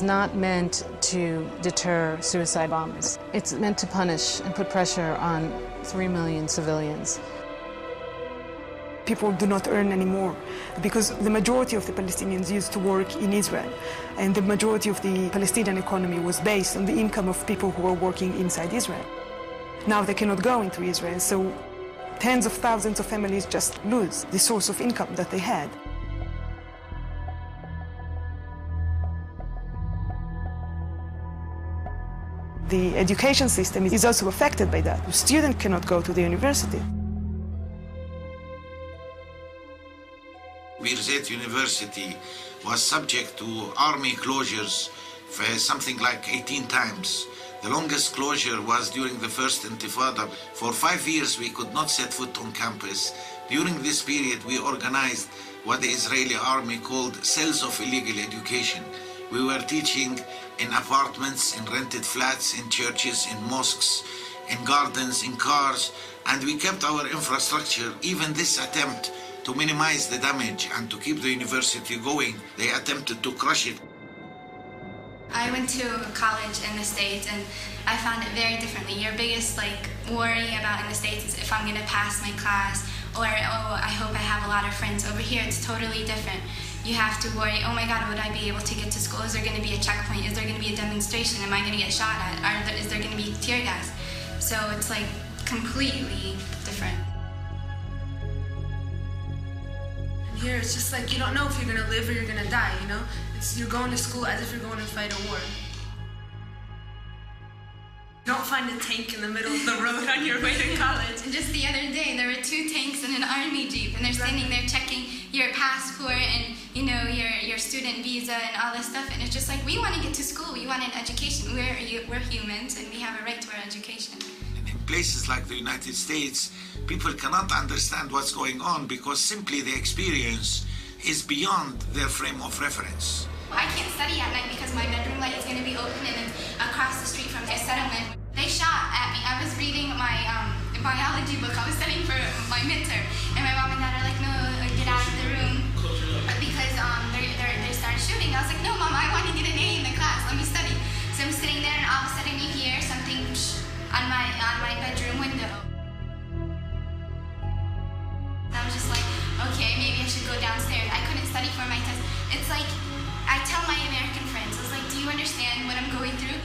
It's not meant to deter suicide bombers. It's meant to punish and put pressure on 3 million civilians. People do not earn anymore because the majority of the Palestinians used to work in Israel, and the majority of the Palestinian economy was based on the income of people who were working inside Israel. Now they cannot go into Israel, so tens of thousands of families just lose the source of income that they had. The education system is also affected by that. The student cannot go to the university. Birzeit University was subject to army closures for something like 18 times. The longest closure was during the first Intifada. For 5 years, we could not set foot on campus. During this period, we organized what the Israeli army called cells of illegal education. We were teaching in apartments, in rented flats, in churches, in mosques, in gardens, in cars, and we kept our infrastructure. Even this attempt to minimize the damage and to keep the university going, they attempted to crush it. I went to college in the States and I found it very differently. Your biggest worry about in the States is if I'm going to pass my class, or oh, I hope I have a lot of friends. Over here it's totally different. You have to worry, oh my God, would I be able to get to school? Is there going to be a checkpoint? Is there going to be a demonstration? Am I going to get shot at? Is there going to be tear gas? So it's like completely different. Here, it's just like you don't know if you're gonna live or you're gonna die, you know? You're going to school as if you're going to fight a war. You don't find a tank in the middle of the road on your way to college. And just the other day, there were 2 tanks and an army jeep, and they're standing there checking your passport and, you know, your student visa and all this stuff. And it's just like, we want to get to school, we want an education. We're humans, and we have a right to our education. In places like the United States, people cannot understand what's going on because simply the experience is beyond their frame of reference. I can't study at night because my bedroom light is going to be open and then across the street from the settlement. They shot at me. I was reading my biology book. I was studying for my midterm. And my mom and dad are like, no, get out of the room because they started shooting. I was like, no, Mom, I want to get an A in the class. Let me study. So I'm sitting there and all of a sudden you hear something on my bedroom window. I was just like, okay, maybe I should go downstairs. I couldn't study for my test. It's like, I tell my American friends, I was like, do you understand what I'm going through?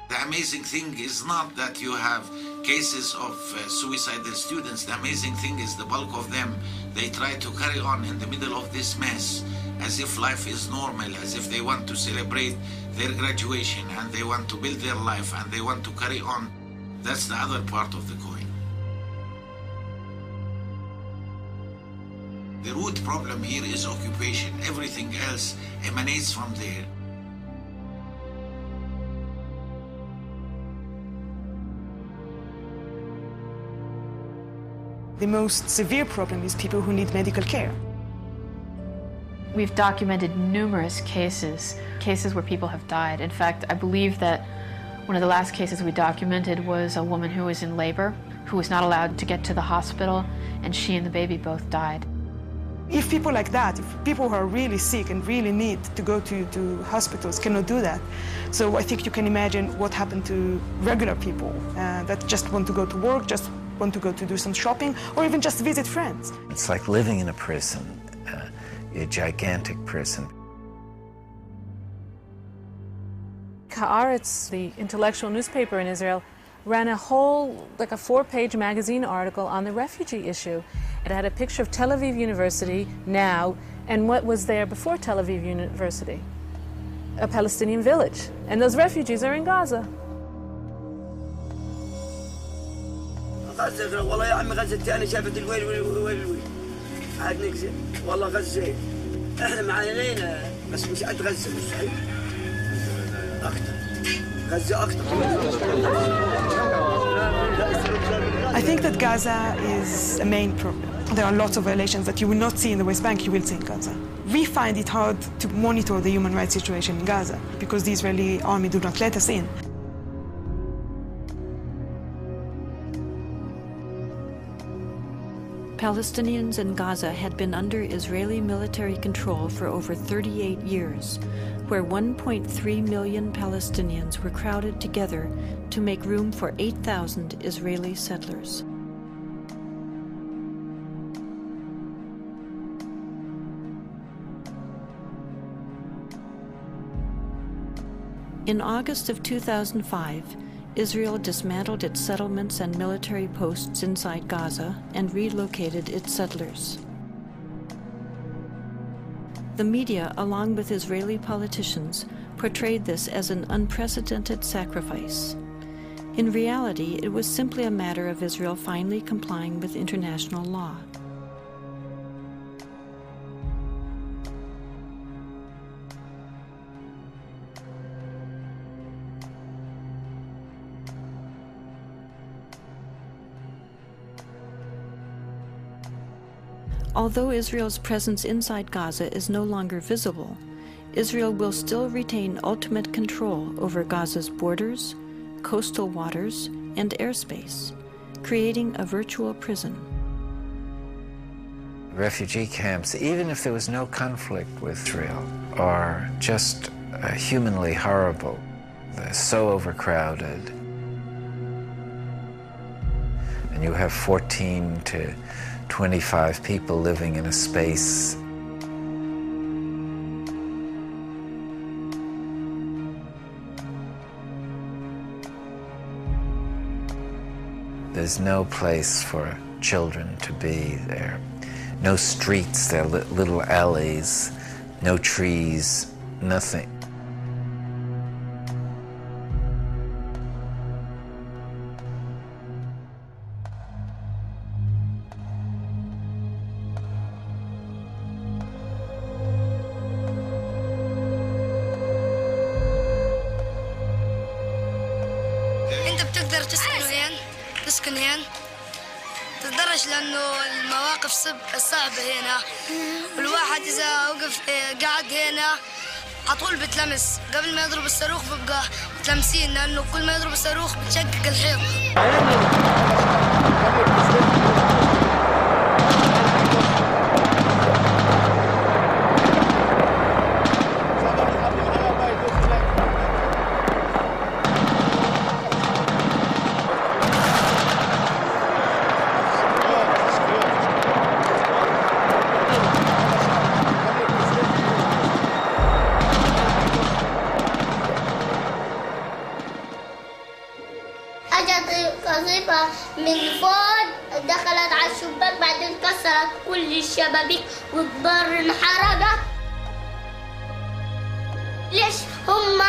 The amazing thing is not that you have cases of suicidal students. The amazing thing is the bulk of them, they try to carry on in the middle of this mess as if life is normal, as if they want to celebrate their graduation and they want to build their life and they want to carry on. That's the other part of the coin. The root problem here is occupation. Everything else emanates from there. The most severe problem is people who need medical care. We've documented numerous cases where people have died. In fact, I believe that one of the last cases we documented was a woman who was in labor, who was not allowed to get to the hospital, and she and the baby both died. If people like that, if people who are really sick and really need to go to hospitals cannot do that, so I think you can imagine what happened to regular people that just want to go to work, just want to go to do some shopping, or even just visit friends. It's like living in a prison, a gigantic prison. Haaretz, the intellectual newspaper in Israel, ran a whole, like a 4-page magazine article on the refugee issue. It had a picture of Tel Aviv University now and what was there before Tel Aviv University, a Palestinian village. And those refugees are in Gaza. غزة والله يا عمي غزة الثانية شافت الويل ويل عاد نكذب والله غزة احنا معانينا بس مش قد غزة مستحيل أكتر غزة أكتر. I think that Gaza is a main problem. There are lots of violations that you will not see in the West Bank, you will see in Gaza. We find it hard to monitor the human rights situation in Gaza because the Israeli army do not let us in. Palestinians in Gaza had been under Israeli military control for over 38 years, where 1.3 million Palestinians were crowded together to make room for 8,000 Israeli settlers. In August of 2005, Israel dismantled its settlements and military posts inside Gaza and relocated its settlers. The media, along with Israeli politicians, portrayed this as an unprecedented sacrifice. In reality, it was simply a matter of Israel finally complying with international law. Although Israel's presence inside Gaza is no longer visible, Israel will still retain ultimate control over Gaza's borders, coastal waters, and airspace, creating a virtual prison. Refugee camps, even if there was no conflict with Israel, are just humanly horrible. They're so overcrowded. And you have 14 to 25 people living in a space. There's no place for children to be there. No streets, there are little alleys, no trees, nothing. تسكن هنا تتدرج لأنه المواقف صعبة هنا والواحد إذا وقف قاعد هنا عطول بتلمس قبل ما يضرب الصاروخ ببقى متلمسين لأنه كل ما يضرب الصاروخ بتشقق الحيط. قذيفة من فوق دخلت على الشباك بعدين كسرت كل الشبابيك والدار انحرقت. ليش هم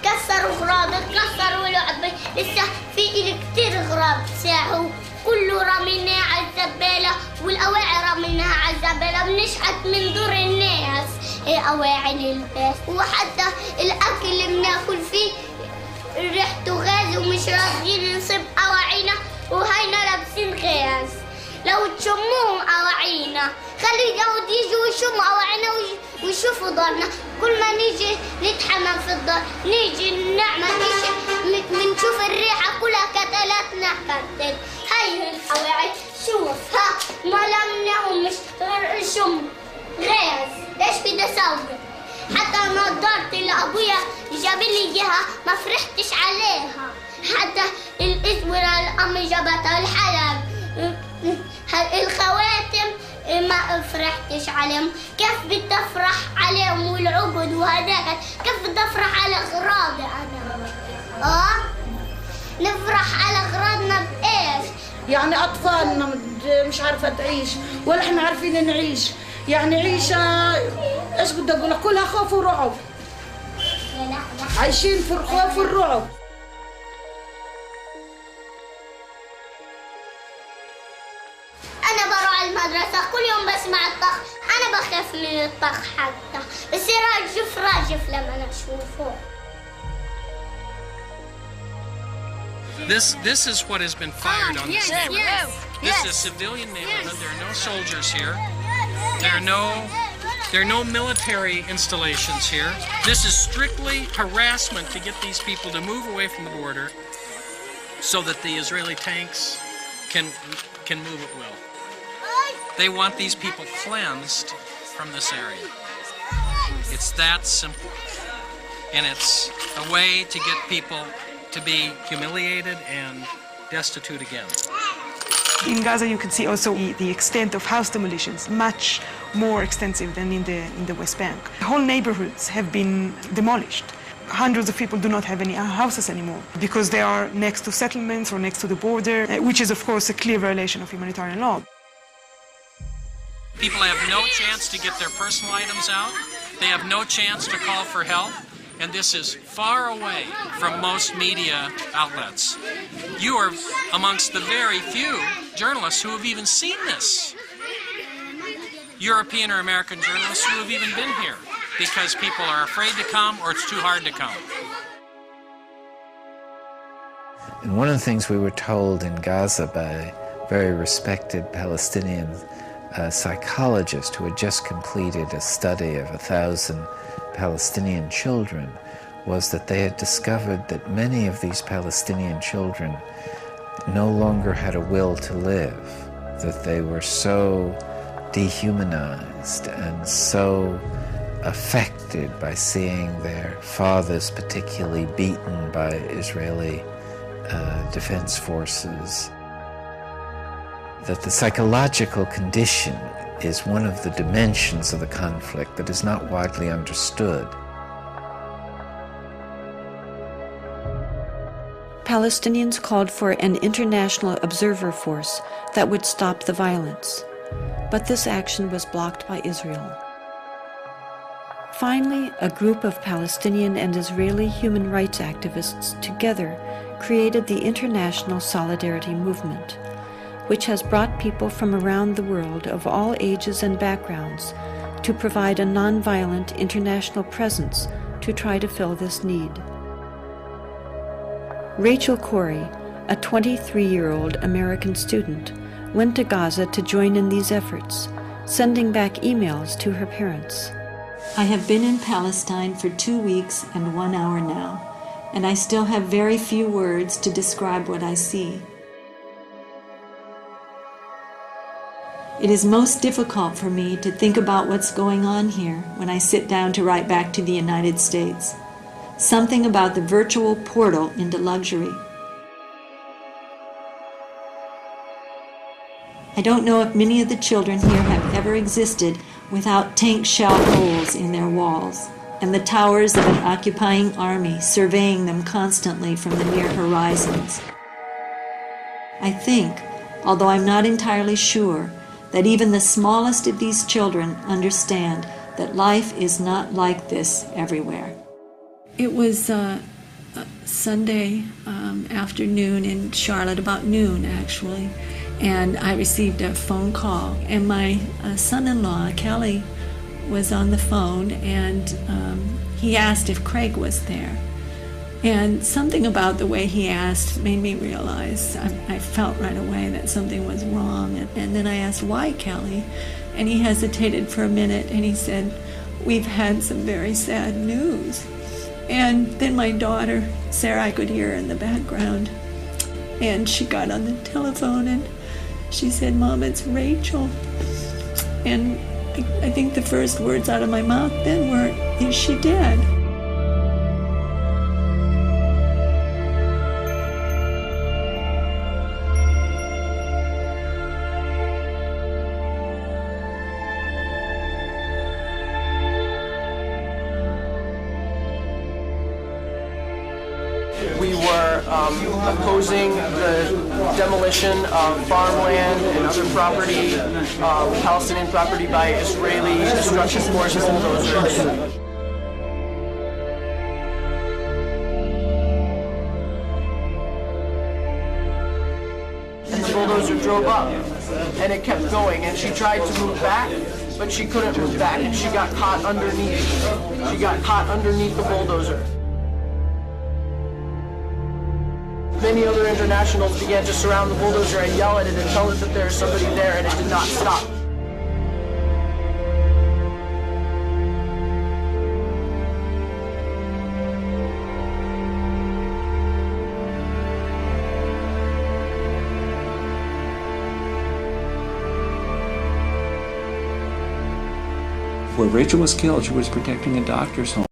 كسروا غراض كسروا لعبة لسه في إلي كتير غراض ساحوا كله رميناه على الزبالة والأواعي رميناها على الزبالة بنشحت من دور الناس أواعي للباس وحتى الأكل اللي بناكل فيه ريحته غاز ومش راضيين نصيب أواعينا وهينا لابسين غاز. لو تشموهم أواعينا خلي اليهود يجوا يشموا أواعينا ويشوفوا دارنا. كل ما نيجي نتحمم في الدار نيجي نعمل نيجي بنشوف الريحة كلها كتلاتنا كتل. هاي الأواعي شوف ها ما لمناهم مش غير شم غاز. ليش في تسوق؟ حتى نظارتي اللي أبويا جاب لي إياها ما فرحتش عليها. حتى الإسورة اللي أمي جابتها الحلب الخواتم ما فرحتش عليهم. كيف بدي أفرح عليهم والعقد وهداك كيف بدي أفرح على أغراضي أنا؟ نفرح على أغراضنا بإيش؟ يعني أطفالنا مش عارفة تعيش ولا إحنا عارفين نعيش. يعني عيشة ايش بدي اقول كلها خوف ورعب. عايشين في الخوف والرعب. انا بروح المدرسة كل يوم بسمع الطخ. انا بخاف من الطخ حتى بصير راجف لما انا اشوفه. This is what has been fired on this neighborhood. This is a civilian neighborhood. There are no soldiers here. There are no military installations here. This is strictly harassment to get these people to move away from the border so that the Israeli tanks can move at will. They want these people cleansed from this area. It's that simple. And it's a way to get people to be humiliated and destitute again. In Gaza, you can see also the extent of house demolitions, much more extensive than in the West Bank. Whole neighborhoods have been demolished. Hundreds of people do not have any houses anymore because they are next to settlements or next to the border, which is, of course, a clear violation of humanitarian law. People have no chance to get their personal items out. They have no chance to call for help. And this is far away from most media outlets. You are amongst the very few journalists who have even seen this. European or American journalists who have even been here because people are afraid to come or it's too hard to come. And one of the things we were told in Gaza by a very respected Palestinian psychologist who had just completed a study of 1,000 Palestinian children was that they had discovered that many of these Palestinian children no longer had a will to live, that they were so dehumanized and so affected by seeing their fathers particularly beaten by Israeli defense forces, that the psychological condition is one of the dimensions of the conflict that is not widely understood. Palestinians called for an international observer force that would stop the violence, but this action was blocked by Israel. Finally, a group of Palestinian and Israeli human rights activists together created the International Solidarity Movement, which has brought people from around the world of all ages and backgrounds to provide a nonviolent international presence to try to fill this need. Rachel Corey, a 23-year-old American student, went to Gaza to join in these efforts, sending back emails to her parents. I have been in Palestine for 2 weeks and 1 hour now, and I still have very few words to describe what I see. It is most difficult for me to think about what's going on here when I sit down to write back to the United States. Something about the virtual portal into luxury. I don't know if many of the children here have ever existed without tank shell holes in their walls, and the towers of an occupying army surveying them constantly from the near horizons. I think, although I'm not entirely sure, that even the smallest of these children understand that life is not like this everywhere. It was Sunday afternoon in Charlotte, about noon actually, and I received a phone call, and my son-in-law, Kelly, was on the phone, and he asked if Craig was there. And something about the way he asked made me realize, I felt right away that something was wrong. And then I asked, why, Kelly? And he hesitated for a minute, and he said, we've had some very sad news. And then my daughter, Sarah, I could hear her in the background, and she got on the telephone, and she said, Mom, it's Rachel. And I think the first words out of my mouth then were, is she dead? We were opposing the demolition of farmland and other property, Palestinian property by Israeli destruction forces and bulldozers. And the bulldozer drove up, and it kept going, and she tried to move back, but she couldn't move back, and she got caught underneath. She got caught underneath the bulldozer. Many other internationals began to surround the bulldozer and yell at it and tell it that there is somebody there, and it did not stop. Rachel was killed. She was protecting a doctor's home.